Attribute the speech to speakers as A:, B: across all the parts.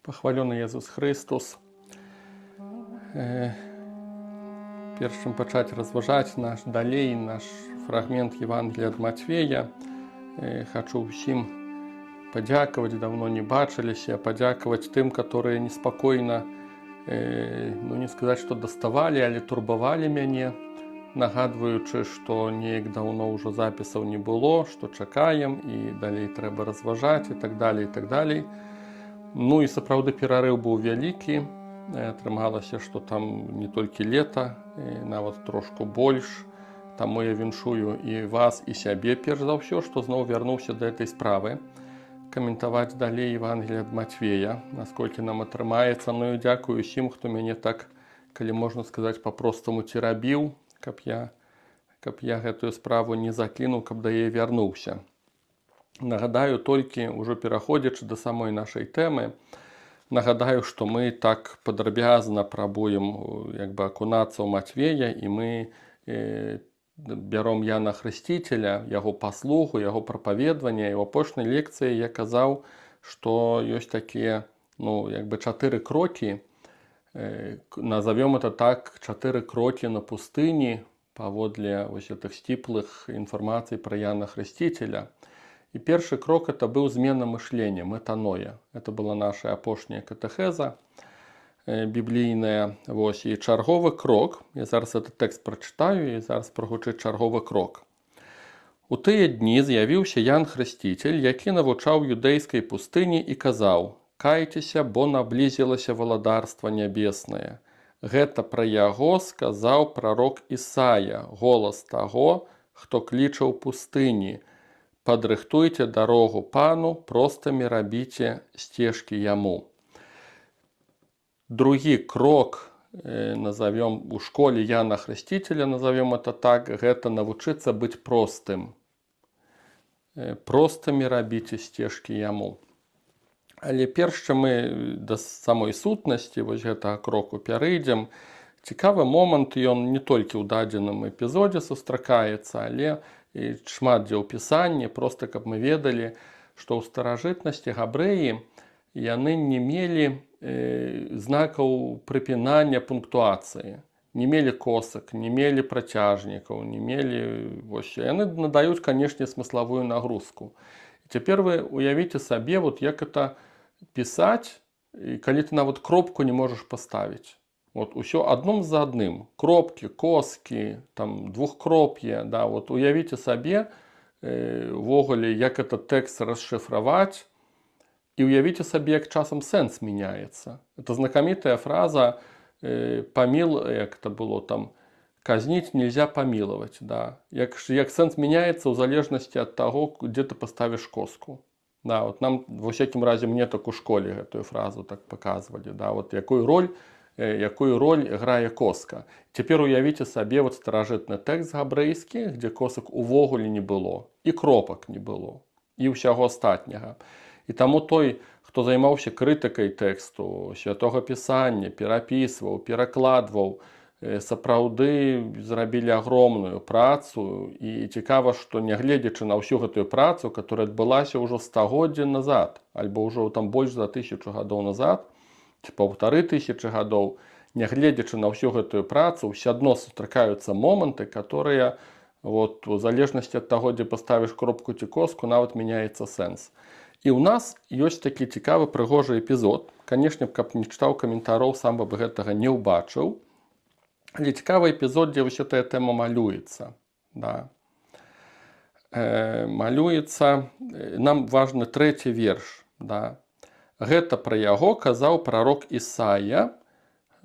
A: Пахвалёны Езус Христос. Перш чым пачаць разважаць наш фрагмент Евангелия ад Матвея, хочу ўсім падзякаваць, давно не бачыліся, падзякаваць тым, которые неспакойна, не сказаць, што даставалі, але турбавалі мяне, нагадваючы, што неяк даўно ўжо запісаў не было, што чакаем і далей трэба разважаць і так далей, і так далей. Ну і сапраўды перарыў быў вялікі, атрымалася, што там не толькі лета, нават трошку больш. Таму я віншую і вас, і сябе перш за ўсё, што зноў вярнуўся да гэтай справы. Каментаваць далей Евангелие ад Матвея, насколькі нам атрымаецца. Ну і дзякую усім, хто мяне так, калі можна сказаць, па-простаму церабіў, каб я гэтую справу не закінуў, каб да яе вярнуўся. Нагадаю толькі, ужо пераходзячы да самой нашай тэмы, нагадаю, што мы так падрабязна прабуем акунацца ў Матвея, і мы бяром Яна Хрысціцеля, яго паслугу, яго прапаведвання, і ў апошняй лекцыі я казаў, што ёсць такія, 4 крокі, назовем это так, 4 крокі на пустыні паводле вось гэтых сціплых інфармацый пра Яна Хрысціцеля. І першы крок это быў змена мышлення, метаноя. Это была наша апошняя катэхеза біблійная. Вось, і чарговы крок, я зараз этот тэкст прачытаю, і зараз прагучыць чарговы крок. У тыя дні з'явіўся Ян Хрысціцель, які навучаў юдэйскай пустыні і казаў: «Кайцеся, бо наблізілася валадарства нябеснае». Гэта пра яго сказаў прарок Ісая, голас таго, хто кліча ў пустыні: «Падрыхтуйце дарогу пану, простымі рабіце сцежкі яму». Другі крок, назовем у школе Яна Хрысціцеля, назовем это так, гэта навучыцца быць простым. Простымі рабіце сцежкі яму. Але перш чым мы да самой сутнасці вось гэтага кроку пярэйдзем, цікавы момант, ён не толькі ў дадзеным эпізодзе сустракаецца, але і шмат дзе ў пісанні, проста каб мы ведалі, што ў старажытнасці габрэі яны не мелі знакаў прыпінання пунктуацыі, не мелі косак, не мелі працяжнікаў, не мелі... Яны надаюць, канешне, смысловую нагрузку. І цяпер вы уявіце сабе, як это пісаць, калі ты нават кропку не можаш паставіць. Усё адным за адным. Кропкі, коскі, двухкроп'е. Уявіце сабе, ввогуле, як этот тэкст расшыфраваць, і уявіце сабе, як часам сэнс мяняецца. Это знакамітая фраза як это было казніць нельзя памілаваць. Як сэнс мяняецца ў залежнасці ад таго, дзе ты паставіш коску. Нам, ва ўсякім разе, мне так у школе гэтую фразу так паказвалі. Якую роль грае коска. Цяпер уявіце сабе старажытны тэкст габрэйскі, дзе косак увогуле не было, і кропак не было, і ўсяго астатняга. І таму той, хто займаўся крытыкай тэксту, святога пісання, перапісваў, перакладваў, сапраўды зрабілі агромную працу. І цікава, што нягледзячы на ўсю гэтую працу, которая адбылася ўжо стагоддзі назад, альбо ўжо больш за 1000 гадоў назад, ці 1500 гадоў, нягледзячы на ўсю гэтую працу, ўсё адно сустракаюцца моманты, которые у залежнасці ад таго, дзе паставіш кропку ці коску, нават мяняецца сэнс. І ў нас ёсць такі цікавы прыгожы эпізод. Канешне, каб не чытаў каментароў, сам бы гэтага не ўбачыў. Але цікавы эпізод, дзе вось гэтая тэма малюецца. Малюецца, нам важны 3-й верш. Гэта пра яго казаў прарок Ісая,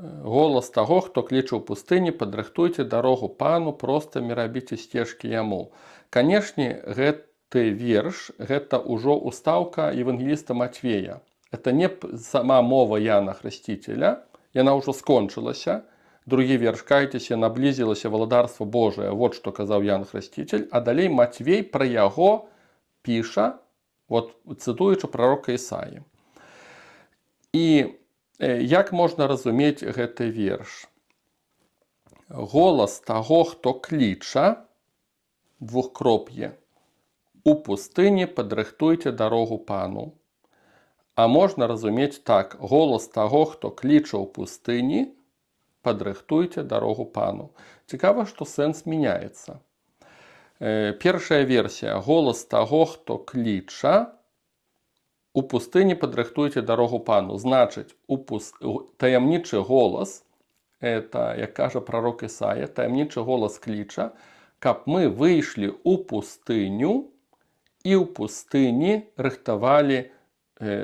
A: голас таго, хто кліча ў пустыні: «Падрыхтуйце дарогу пану, простымі рабіце сцежкі яму». Канешне, гэты верш, гэта ўжо устаўка евангеліста Матвея. Это не сама мова Яна Хрысціцеля, яна ўжо скончылася. Другі верш: «Кайцеся, наблізілася валадарства Божае». Вот што казаў Ян Хрысціцель. А далей Матвей пра яго піша, цытуючы прарока Ісаі. І як можна разумець гэты верш? Голас таго, хто кліча, двухкроп'е: «У пустыні падрыхтуйце дарогу пану». А можна разумець так: голас таго, хто кліча ў пустыні, падрыхтуйце дарогу пану. Цікава, што сэнс мяняецца. Першая версія: голас таго, хто кліча у пустыні, падрыхтуйце дарогу пану. Значыць, таямнічы голас, это, як кажа прарок Ісая, таямнічы голас кліча, каб мы выйшлі ў пустыню і ў пустыні рыхтавалі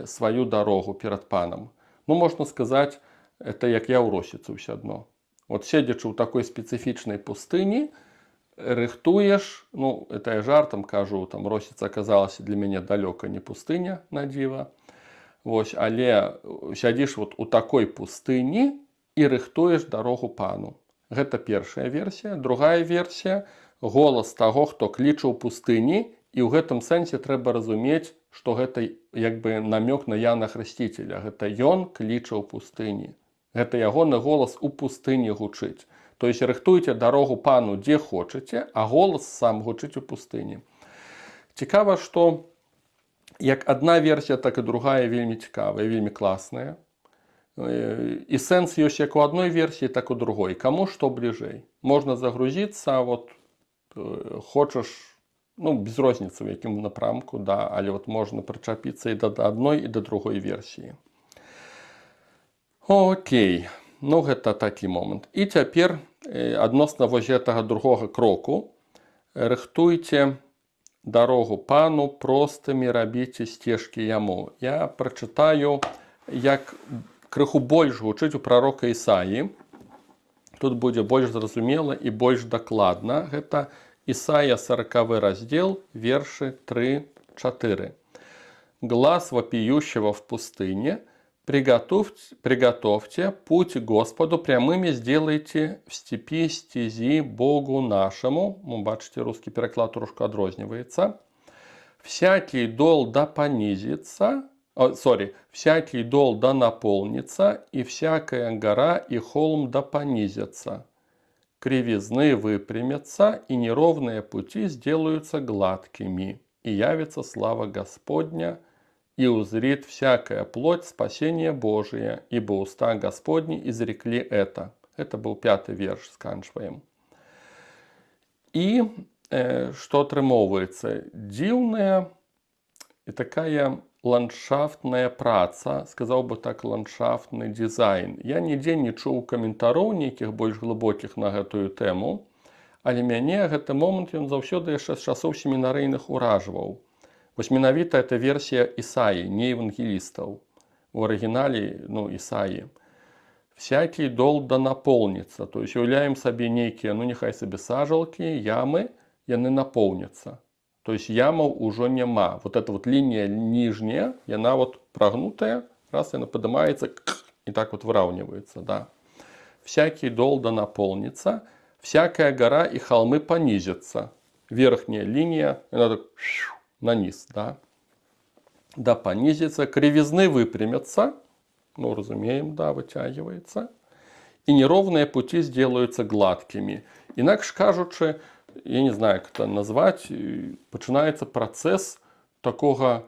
A: сваю дарогу перад панам. Ну, можна сказаць, это як я ў росіцы ўсё адно. Вот седзячы ў такой спецыфічнай пустыні, рыхтуеш, ну, это я жартам кажу, там росіца аказалася для мяне далёка не пустыня, на дзіва. Вось, але сядзіш вот у такой пустыні і рыхтуеш дарогу пану. Гэта першая версія. Другая версія: голас таго, хто кліча ў пустыні, і ў гэтым сэнсе трэба разумець, што гэта як бы намёк на Яна Хрысціцеля. Гэта ён кліча ў пустыні. Гэта ягоны голас у пустыні гучыць. То есть рыхтуйце дарогу пану дзе хочаце, а голас сам гучыць у пустыні. Цікава, што як адна версія, так і другая вельмі цікавая, вельмі класная. І сэнс ёсць як у адной версіі, так і у другой. Каму што бліжэй. Можна загрузіцца, вот хочаш, ну, без розніцы, у якім напрамку, да, але вот можна прычапіцца і да адной, і да другой версіі. Окей, ну гэта такі момант. І цяпер адносна вось гэтага другога кроку: рыхтуйце дарогу пану, простымі рабіце сцежкі яму. Я прачытаю, як крыху больш гучыць у прарока Ісаі. Тут будзе больш зразумела і больш дакладна. Гэта Исаия 40 раздел, верши 3-4. «Глас вопиющего в пустыне, приготовьте путь Господу, прямыми сделайте в степи стези Богу нашему». Бачите, русский переклад трошки адрозніваецца. «Всякий дол да понизится», «всякий дол да наполнится, и всякая гора и холм да понизятся. Кривизны выпрямятся, и неровные пути сделаются гладкими, и явится слава Господня, и узрит всякая плоть спасение Божие, ибо уста Господни изрекли это». Это был 5-й верш, сканчваем. И что атрымоўваецца? Дзіўная и такая ландшафтная праца, сказаў бы так, ландшафтны дизайн. Я нідзе не чуў каментароў нейкіх больш глыбокіх на гэтую тэму, але мяне гэты момант ён заўсёды яшчэ з часоў семінарыйных уражваў. Вось менавіта эта версія Ісаі, не евангелістаў. У арыгінале, ну, Ісаі. «Всякий дол да наполнится». То есть уяўляем сабе нейкія, ну, няхай сабе сажалкі, ямы, яны напоўняцца. То есть ямаў ужо няма. Вот эта вот линия нижняя, она вот прогнутая, раз она поднимается и так вот выравнивается, да. «Всякий дол да наполнится, всякая гора и холмы понизятся». Верхняя линия, она так на низ, да. Да понизится, кривизны выпрямятся, ну, разумеем, да, вытягивается. И неровные пути сделаются гладкими. Инакше кажучи, я не знаю, як это назваць, пачынаецца працэс такога,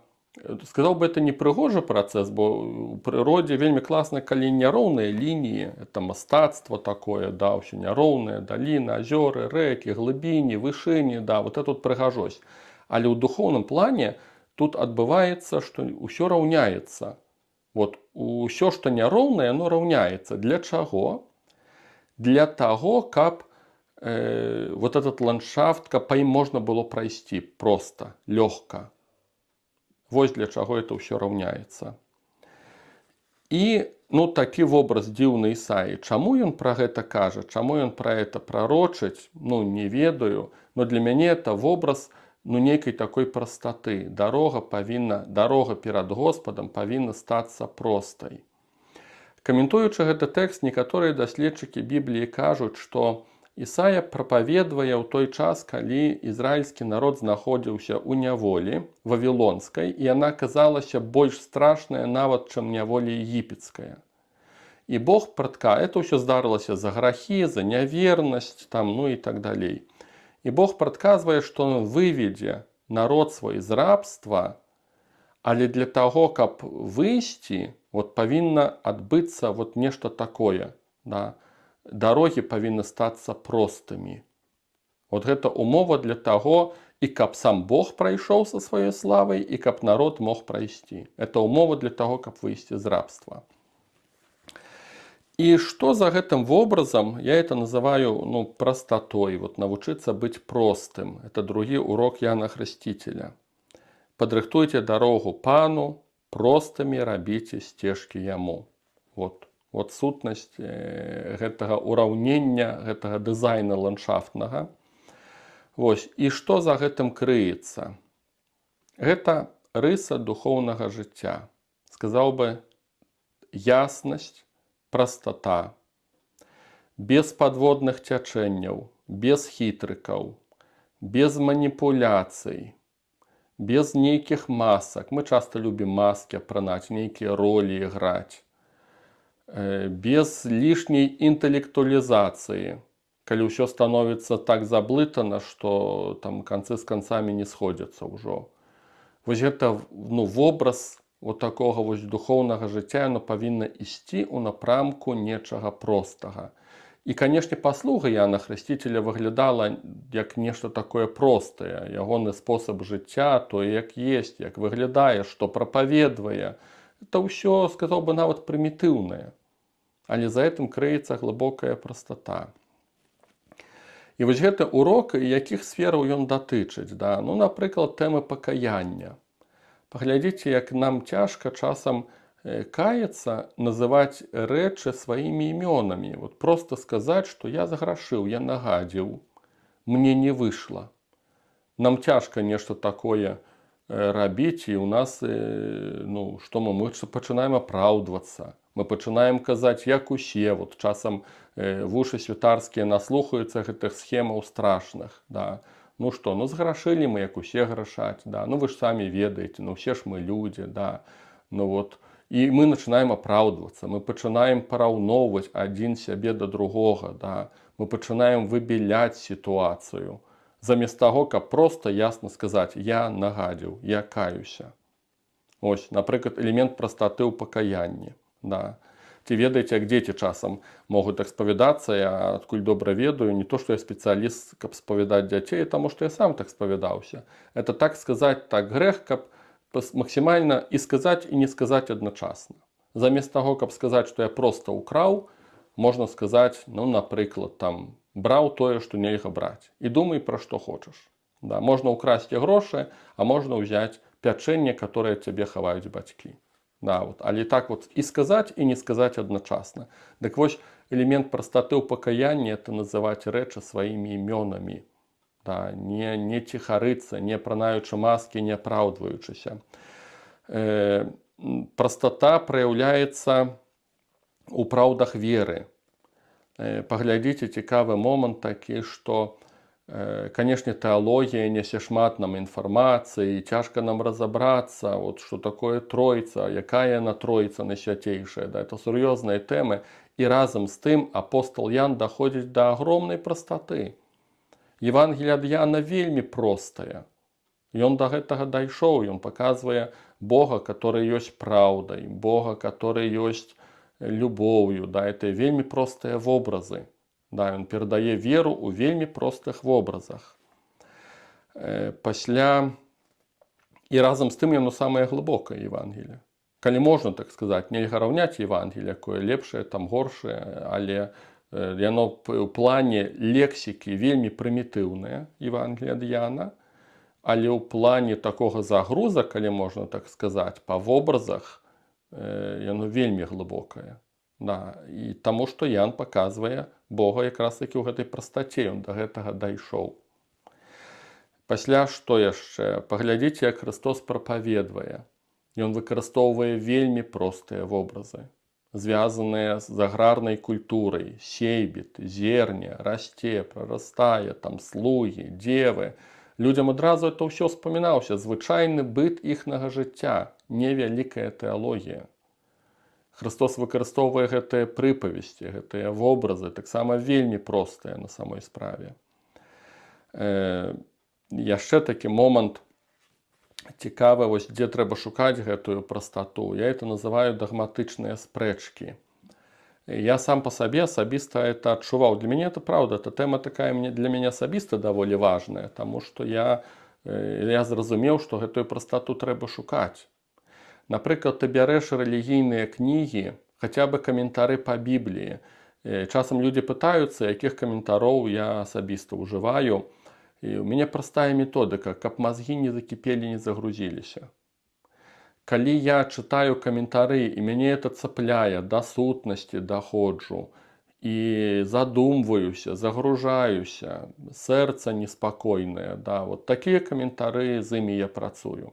A: сказаў бы, это не прыгожы працэс, бо у прыродзе вельмі класна, калі няроўныя лініі, это мастацтва такое, да, ўсё няроўныя, даліны, азёры, рэкі, глыбіні, вышыні, да, вот это вот прыгажосць. Але ў духоўным плане тут адбываецца, што ўсё раўняецца. Вот усё, што няроўнае, оно раўняецца. Для чаго? Для таго, каб вот этот ландшафт, каб па ім можна было прайсці проста, лёгка. Вось для чаго это ўсё раўняецца. І, ну, такі вобраз дзіўны Ісаі. Чаму ён пра гэта кажа? Чаму ён пра гэта прарочыць? Ну, не ведаю. Но для мяне это вобраз, ну, нейкай такой прастаты. Дарога перад Господам павінна стацца простай. Каментуючы гэты тэкст, некаторыя даследчыкі Бібліі кажуць, што Ісая прапаведвае ў той час, калі ізраільскі народ знаходзіўся ў няволі вавілонскай, і яна казалася больш страшная нават, чым няволі егіпецкая. І Бог это ўсё здарылася за грахі, за нявернасць, там, ну і так далей. І Бог прадказвае, што ён выведзе народ свой з рабства, Але для таго, каб выйсці, вот павінна адбыцца вот нешта такое. Да? Дарогі павінны стацца простымі. Вот гэта умова для таго, і каб сам Бог прайшоў са сваёй славай, і каб народ мог прайсці. Это умова для таго, каб выйсці з рабства. І што за гэтым вобразам, я это называю простотой, вот навучыцца быць простым. Это другі урок Яна Хрысціцеля. Падрыхтуйце дарогу Пану, простымі рабіце сцежкі яму. Вот сутнасць гэтага ураўнення, гэтага дызайна ландшафтнага. Вось, і што за гэтым крыецца? Гэта рыса духоўнага жыцця. Сказаў бы, яснасць, простота, без падводных цячэнняў, без хітрыкаў, без маніпуляцый, без нейкіх масак. Мы часта любім маскі апранаць, нейкія ролі іграць. Без лішняй інтэлектуалізацыі, калі ўсё становіцца так заблытана, што там канцы з канцамі не сходзяцца ўжо. Вось гэта вобраз вот такога вось духоўнага жыцця, яно павінна ісці ў напрамку нечага простага. І, канешне, паслуга Яна Хрысціцеля выглядала як нешта такое простае. Ягоны спосаб жыцця, тое, як есць, як выглядае, што прапаведвае. Это ўсё, сказаў бы, нават прымітыўнае. Але за гэтым крыецца глыбокая простота. І вось гэты урок, якіх сфераў ён датычыць. Да? Напрыклад, тэмы пакаяння. Паглядзіце, як нам цяжка часам каяцца, называць рэчы сваімі імёнамі. Вот просто сказаць, што я заграшыў, я нагадзіў, мне не выйшла. Нам цяжка нешта такое рабіць, і ў нас, што мы пачынаем апраўдвацца. Мы пачынаем казаць, як усе. Вот часам вушы святарскія наслухаюцца гэтых схемаў страшных. Да? Зграшылі мы, як усе грашаць. Да? Вы ж самі ведаеце, усе ж мы людзі. Да? І мы пачынаем апраўдвацца. Мы пачынаем параўноўваць адзін сябе да другога. Да? Мы пачынаем выбеляць сітуацыю. Замест таго, каб проста ясна сказаць, я нагадзіў, я каюся. Ось, напрыклад, элемент прастоты ў пакаянні. Да. Ці ведаеце, як дзеці часам могуць так спавядацца, я адкуль добра ведаю, не то, што я спецыяліст, каб спавядаць дзяцей, таму што я сам так спавядаўся. Это так сказаць, так грэх, каб максімальна і сказаць, і не сказаць адначасна. Замест таго, каб сказаць, што я проста ўкраў, можна сказаць, напрыклад, там, браў тое, што нельга браць. І думай, пра што хочаш. Да. Можна ўкрасці грошы, а можна ўзяць пячэнне, которое цябе хаваюць бацькі. Да, але так і сказаць, і не сказаць адначасна. Дык вось элемент прастоты ў пакаянні – это называць рэчы сваімі імёнамі. Да, не ціхарыцца, не апранаючы маскі, не апраўдваючыся. Прастота праяўляецца ў праўдах веры. Паглядзіце, цікавы момант такі, што канешне, тэалогія нясе шмат нам інфармацыі, цяжка нам разабрацца, што такое Тройца, якая яна Тройца найсвяцейшая. Да, это сур'ёзныя тэмы, і разам з тым апостол Ян даходзіць да агромнай прастоты. Евангелие ад Яна вельмі простае. Ён да гэтага дайшоў, ён паказвае Бога, который ёсць праўдай, Бога, который ёсць любоўю. Да, это вельмі простыя вобразы. Да, ён перадае веру ў вельмі простых вобразах. Пасля і разам з тым яно самае глыбокае Евангелие. Калі можна так сказаць, нельга раўняць Евангелие, якое лепшае, там горшае, але яно ў плане лексікі вельмі прымітыўнае Евангелие ад Яна, але ў плане такога загруза, калі можна так сказаць, па вобразах яно вельмі глыбокае. Да, і таму, што Ян паказвае Бога якраз такі ў гэтай прастаце, ён да гэтага дайшоў. Пасля што яшчэ? Паглядзіце, як Хрыстос прапаведвае. Ён выкарыстоўвае вельмі простыя вобразы, звязаныя з аграрнай культурай. Сейбіт, зерне, расце, прарастае, там слугі, дзевы. Людзям адразу это ўсё спамінаўся, звычайны быт іхнага жыцця, невялікая тэалогія. Хрыстос выкарыстоўвае гэтыя прыпавесці, гэтыя вобразы, таксама вельмі простыя на самой справе. Яшчэ такі момант цікава, вось, дзе трэба шукаць гэтую прастату. Я это называю дагматычныя спрэчкі. Я сам по сабе асабіста это адчуваў. Для мяне это правда, эта тэма такая для мяне асабіста даволі важная, таму што я зразумеў, што гэтую прастату трэба шукаць. Напрыклад, ты бярэш рэлігійныя кнігі, хаця бы каментары па Бібліі. Часам людзі пытаюцца, якіх каментароў я асабіста ўжываю. І у мяне простая методыка, каб мазгі не закіпелі, не загрузіліся. Калі я чытаю каментары, і мяне это цапляе, да сутнасці даходжу, і задумваюся, загружаюся, сэрца неспакойнае, да, вот такія каментары, з імі я працую.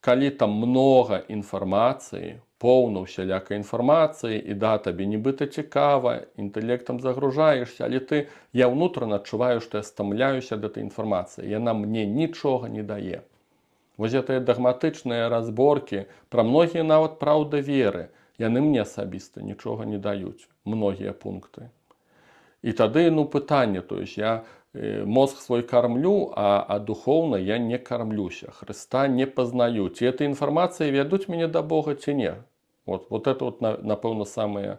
A: Калі там много інфармацыі, поўна усялякай інфармацыі, і да, табе нібыта цікава, інтэлектам загружаешся, але я ўнутрана адчуваю, што я стамляюся ад этой інфармацыі, яна мне нічога не дае. Вось гэтыя дагматычныя разборкі, пра многія нават праўда веры, яны мне асабіста нічога не даюць, многія пункты. І тады, пытанне, то есть я мозг свой кормлю, а духовно я не кормлюся, Христа не пазнаю. Ці эта інфармацыя вядуць мяне да Бога ці не? Вот это, напэўна, самыя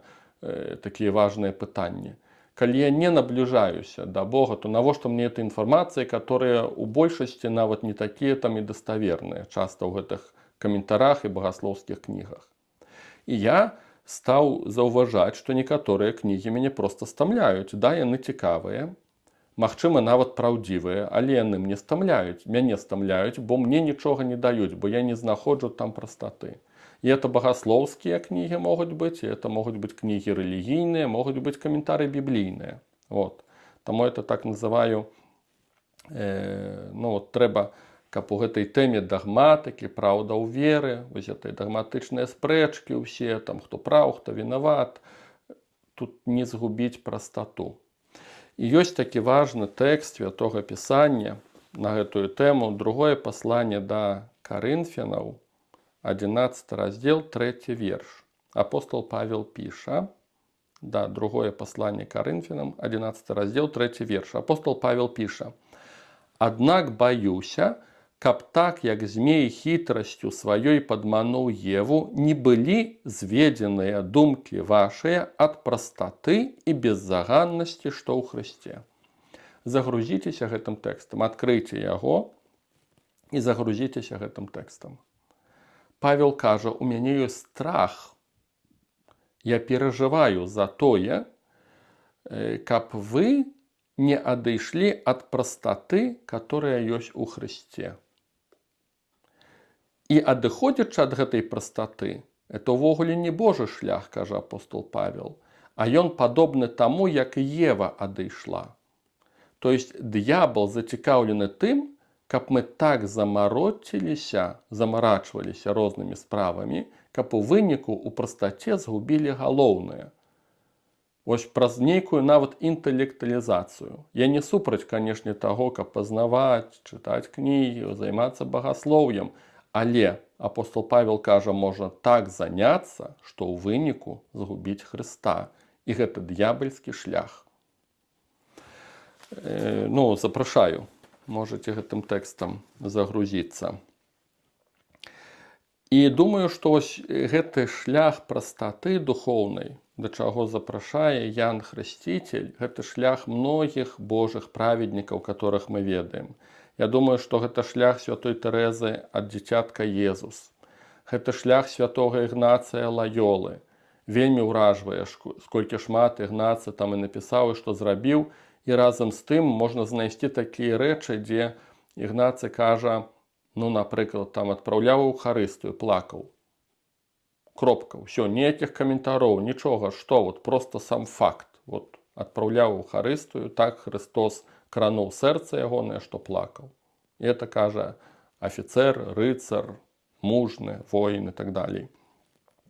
A: такія важныя пытанні. Калі я не набліжаюся да Бога, то навошта мне эта інфармацыя, которая у большасці нават не такія там і даставерныя, часта ў гэтых каментарах і багаслоўскіх кнігах. І я стаў заўважаць, што некаторыя кнігі мяне проста стамляюць. Да, яны цікавыя, магчыма, нават праўдзівыя, але яны мяне стамляюць, бо мне нічога не даюць, бо я не знаходжу там прастаты. И это богословские книги могут быть, и это могут быть книги религийные, могут быть комментарии библейные. Вот. Тому это так называю, трэба, каб у гэтай тэме дагматыкі, праўда ў веры, вось гэтай дагматычныя спрэчкі ўсе, там, хто праў, хто вінават, тут не згубіць прастату. І ёсць такі важны тэкст Святога Пісання на гэтую тэму, другое пасланне да Карынфянаў, 11 раздел, 3 верш. Апостол Павел піша, другое послание Коринфянам, 11 раздел, 3 верш. Апостол Павел піша: «Аднак баюся, каб так, як змей хитростью сваёй падмануў Еву, не былі зведзеныя думкі вашыя ад прастаты і беззаганнасці, што ў Христе». Загрузіцеся гэтым тэкстам, адкрыйце яго і загрузіцеся гэтым тэкстам. Павел кажа: у мяне ёсць страх. Я перажываю за тое, каб вы не адышлі ад прастаты, которая ёсць у Христе. І адыходзячы ад гэтай прастаты, это ўвогуле не Божы шлях, кажа апостол Павел, а ён падобны таму, як Ева адышла. То есть д'ябал зацікаўлены тым, каб мы так замарочваліся рознымі справамі, каб у выніку у прастаце згубілі галоўнае. Вось праз нейкую нават інтэлектуалізацыю. Я не супраць, канешне, таго, каб пазнаваць, чытаць кнігі, займацца багаслоўем, але апостол Павел кажа, можна так заняцца, што ў выніку згубіць Хрыста. І гэта д'ябальскі шлях. Запрашаю. Можете гэтым тэкстам загрузіцца. І думаю, што гэты шлях прастаты духоўнай, да чаго запрашае Ян Хрысціцель, гэта шлях многіх Божых праведнікаў, которых мы ведаем. Я думаю, што гэта шлях святой Тэрэзы ад дзіцятка Езус. Гэта шлях святога Ігнацыя Лайолы. Вельмі ўражвае, сколькі шмат Ігнацый там і напісаў, і што зрабіў. І разам з тым можна знайсці такія рэчы, дзе Ігнацый кажа, напрыклад, там адпраўляў Еўхарыстыю, плакаў. Кропка, ўсё, ніякіх каментароў, нічога, што, просто сам факт. Адпраўляў Еўхарыстыю, так Христос крануў сэрца ягонае, што плакаў. І это кажа афіцэр, рыцар, мужны, воін і так далей.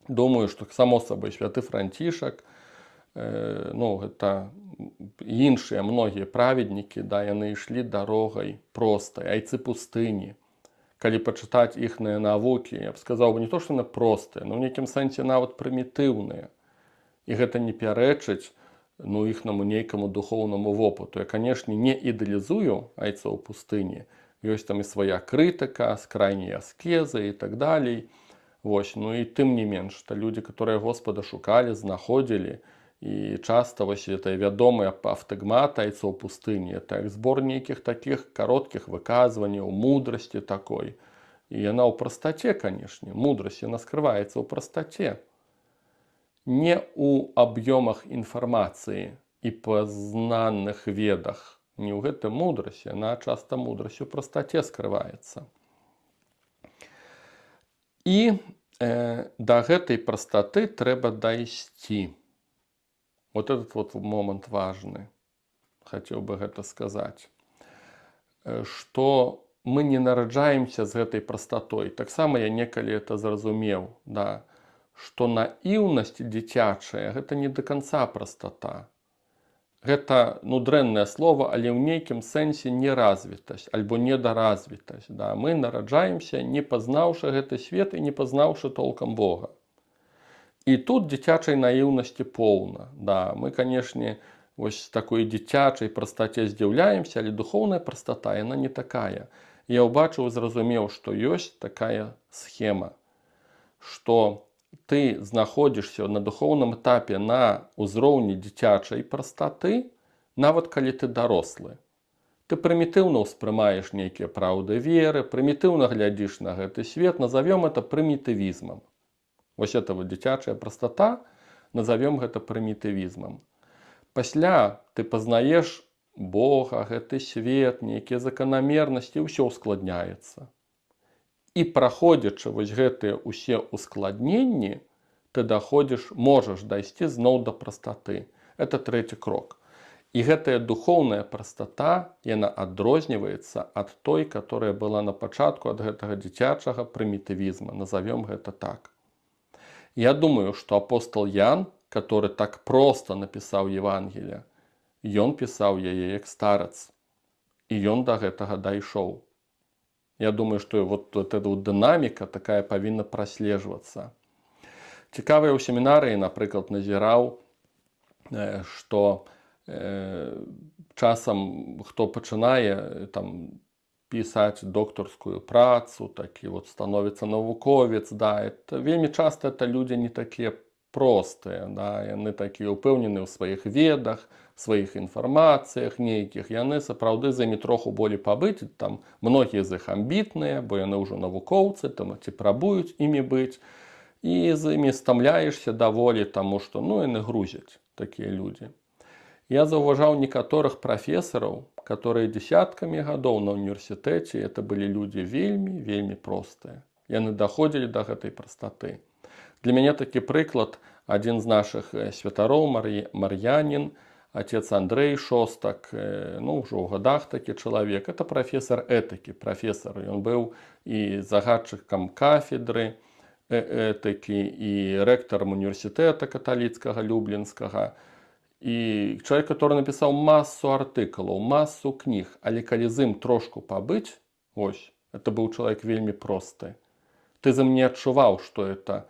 A: Думаю, што, само сабой, святы Францішак, гэта іншыя многія праведнікі, яны ішлі дарогай простай, айцы пустыні. Калі пачытаць іхныя навукі, я б сказаў, не то, што яны простыя, но ў нейкім сэнсе нават прымітыўныя. І гэта не пярэчыць іхнаму нейкаму духоўнаму вопыту. Я, канешне, не ідэалізую айцоў пустыні. Ёсць там і свая крытыка, скрайнія аскезы і так далей. Вось, ну і тым не менш, это людзі, которые Господа шукалі, знаходзілі. І часта вось это вядомыя автэгмат айца ў пустыні, это як збор нейкіх такіх кароткіх выказванняў, мудрасці такой. І яна ў прастаце, канешне, мудрасць, яна скрываецца ў прастаце. Не ў аб'ёмах інфармацыі і пазнанных ведах, не ў гэтай мудрасці, яна часта мудрасць у прастаце скрываецца. І да гэтай прастаты трэба дайсці. Вот этот вот момент важны, хацеў бы гэта сказаць, што мы не нараджаемся з гэтай прастатой. Таксама я некалі это зразумеў, да, што наіўнасць дзіцячая гэта не да канца прастата. Гэта, ну, дрэннае слово, але ў нейкім сэнсе неразвітасць альбо недаразвітасць. Да. Мы нараджаемся, не пазнаўшы гэты свет і не пазнаўшы толкам Бога. І тут дзіцячай наіўнасці поўна. Да. Мы, канешне, вось такой дзіцячай прастаце здзіўляемся, але духоўная прастата, яна не такая. Я ўбачыў і зразумеў, што ёсць такая схема, што ты знаходзішся на духоўным этапе на ўзроўні дзіцячай прастаты, нават калі ты дарослы. Ты прымітыўна ўспрымаеш нейкія праўды веры, прымітыўна глядзіш на гэты свет, назовём это прымітывізмам. Вось это вот дзіцячая прастата, назовём гэта прымітывізмам. Пасля ты пазнаеш Бога, гэты свет, нейкія заканамернасці, ўсё ускладняецца. І праходзячы вось гэтыя ўсе ускладненні, ты можаш дайсці зноў да прастаты. Это трэці крок. І гэтая духоўная прастата, яна адрозніваецца ад той, которая была на пачатку, ад гэтага дзіцячага прымітывізма. Назовём гэта так. Я думаю, што апостол Ян, который так проста напісаў Евангелие, ён пісаў яе як старац. І ён да гэтага дайшоў. Я думаю, что вот эта вот дынаміка такая павінна праслежвацца. Цікава, я ў семінарыі, напрыклад, назіраў, што часам хто пачынае там пісаць доктарскую працу, такі вот становіцца навуковец, да, это вельмі часта это людзі не такія простыя, да, яны такія ўпэўненыя ў сваіх ведах, сваіх інфармацыях нейкіх, яны сапраўды за імі троху болей пабыць, там многія з іх амбітныя, бо яны ўжо навукоўцы, там ці прабуюць імі быць, і з імі стамляешся даволі, таму што, ну, яны грузяць, такія людзі. Я заўважаў некаторых прафесараў, которые десяткамі гадоў на універсітэце, это былі людзі вельмі, вельмі простыя. Яны даходзілі да гэтай прастаты. Для мяне такі прыклад, адзін з нашых святароў, мар'янін, отец Андрей Шостак, ну, ўжо ў гадах такі чалавек, это прафесар этыкі, прафесар. Ён быў і загадчыкам кафедры этыкі, і рэктарам універсітэта каталіцкага люблінскага, і чалавек, который напісаў массу артыкулаў, массу кніг, але калі з ім трошку пабыць, ось, это быў чалавек вельмі просты. Ты з ім не адчуваў, што это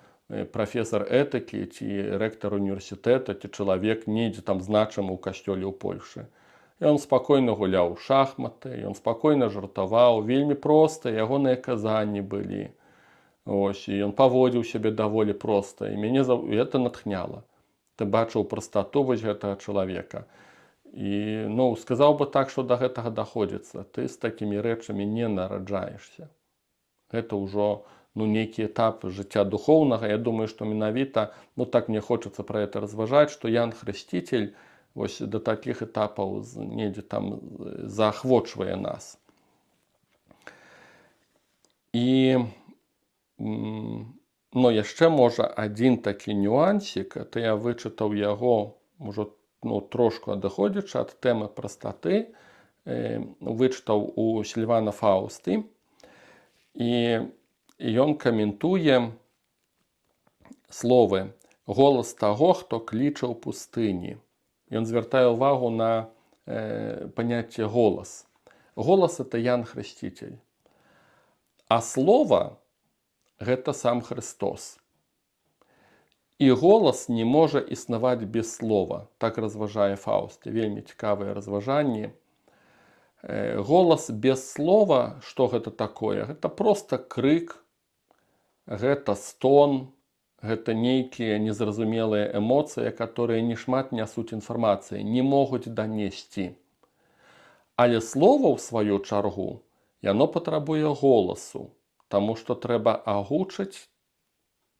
A: прафесар этыкі, ці рэктар універсітэта, ці чалавек недзе там значымы ў касцёле ў Польшы. Ён спакойна гуляў у шахматы, ён спакойна жартаваў, вельмі проста, ягоныя казанні былі. Ось, і ён паводзіў сябе даволі проста, і мяне гэта натхняла. Ты бачыў прастату вось гэтага чалавека. І, ну, сказаў бы так, што да гэтага даходзіцца. Ты з такімі рэчамі не нараджаешся. Гэта ўжо, ну, нейкі этап жыцця духоўнага. Я думаю, што менавіта, ну, так мне хочацца пра гэта разважаць, што Ян Хрысціцель вось да такіх этапаў недзе там заахвочвае нас. І, ну, яшчэ, можа, адзін такі нюансік, это я вычытаў яго, ужо, ну, трошку адыходзячы ад тэмы прастаты, вычытаў у Сільвана Фаусты, і ён каментуе словы «голас таго, хто кліча ў пустыні». Ён звяртае ўвагу на паняцце голас. Голас – это Ян Хрысціцель. А слова – гэта сам Христос. І голас не можа існаваць без слова. Так разважае Фаусты. Вельмі цікавыя разважанні. Голас без слова, што гэта такое? Гэта проста крык, гэта стон, гэта нейкія незразумелыя эмоцыі, которые не шмат нясуць інфармацыі, не могуць данесці. Але слова, ў сваю чаргу, яно патрабуе голасу, таму што трэба агучыць,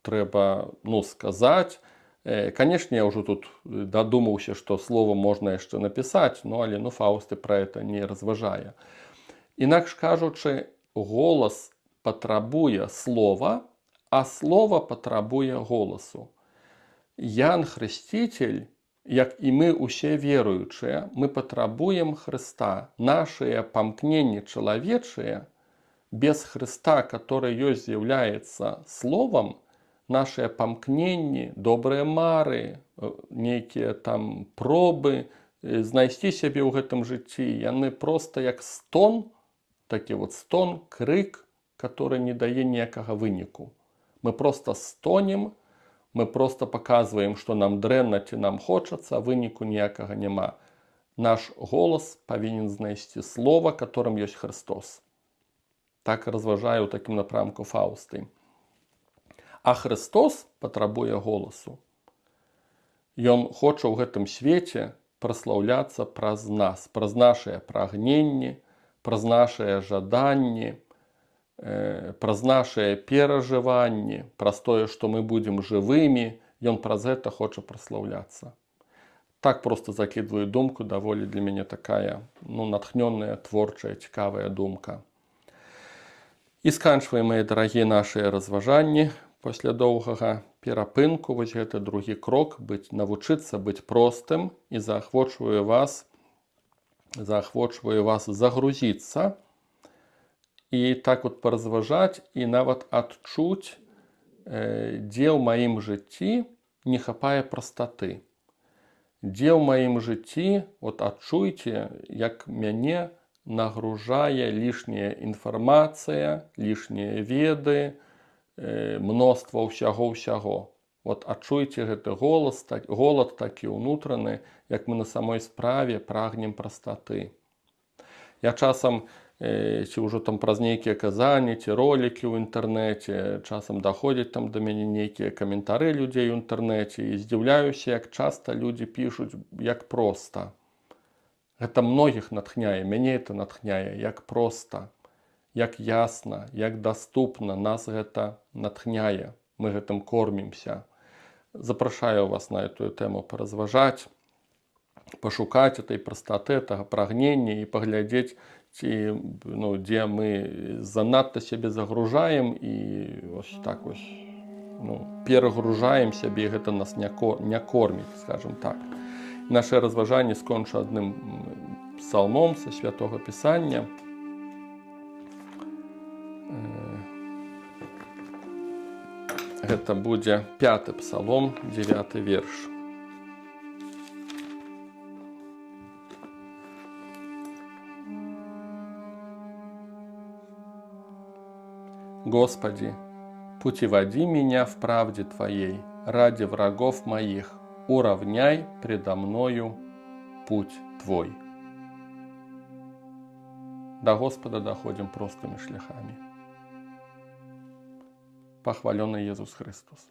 A: трэба, сказаць. Канешне, я ўжо тут дадумаўся, што слова можна яшчэ напісаць, але Фаусты пра гэта не разважае. Інакш кажучы, голас патрабуе слова, а слова патрабуе голасу. Ян Хрысціцель, як і мы усе веруючыя, мы патрабуем Хрыста. Нашыя памкненні чалавечыя без Хрыста, который ёсць з'яўляецца словам, нашыя памкненні, добрыя мары, нейкія там пробы знайсці сябе ў гэтым жыцці, яны проста як стон, такі стон, крык, который не дае ніякага выніку. Мы проста стонем, мы проста паказваем, што нам дрэнна ці нам хочацца, а выніку ніякага няма. Наш голас павінен знайсці слова, которым ёсць Христос. Так разважае ў такім напрамку Фаусты. А Христос патрабуе голасу. Ён хоча ў гэтым свеце праслаўляцца праз нас, праз нашыя прагненні, праз нашыя жаданні, праз нашыя перажыванні, праз тое, што мы будзем жывымі, ён праз гэта хоча праслаўляцца. Так проста закідваю думку, даволі для мяне такая натхнённая, творчая, цікавая думка. І сканчваем, мае дарагія, нашыя разважанні. Пасля доўгага перапынку, вось гэты другі крок, навучыцца быць простым, і заахвочваю вас загрузіцца і так паразважаць і нават адчуць, дзе ў маім жыцці не хапае прастаты. Дзе ў маім жыцці, адчуйце, як мяне нагружае лішняя інфармацыя, лішнія веды, мноства ўсяго-ўсяго. Адчуйце гэты голад такі ўнутраны, як мы на самой справе прагнем прастаты. Я часам, ці ўжо там праз нейкія казанні, ці ролікі ў інтэрнэце, часам даходзяць там да мяне нейкія каментары людзей у інтэрнэце, і здзіўляюся, як часта людзі пішуць, як проста. Гэта многіх натхняе, мяне это натхняе, як проста, як ясна, як даступна, нас гэта натхняе, мы гэтым кормімся. Запрашаю вас на эту тэму паразважаць, пашукаць этой прастаты, гэтага прагнення і паглядзець, ці дзе мы занадта сябе загружаем і так перагружаем сябе, і гэта нас не корміць, скажем так. Наше разважанне скончу адным псалмом са Святога Пісання. Гэта будзе 5-ы псалом, 9-ы верш. Господи, путеводи меня в правде Твоей, ради врагов моих, уравняй предо мною путь Твой. До Господа доходим простыми шляхами. Похваленный Иисус Христос.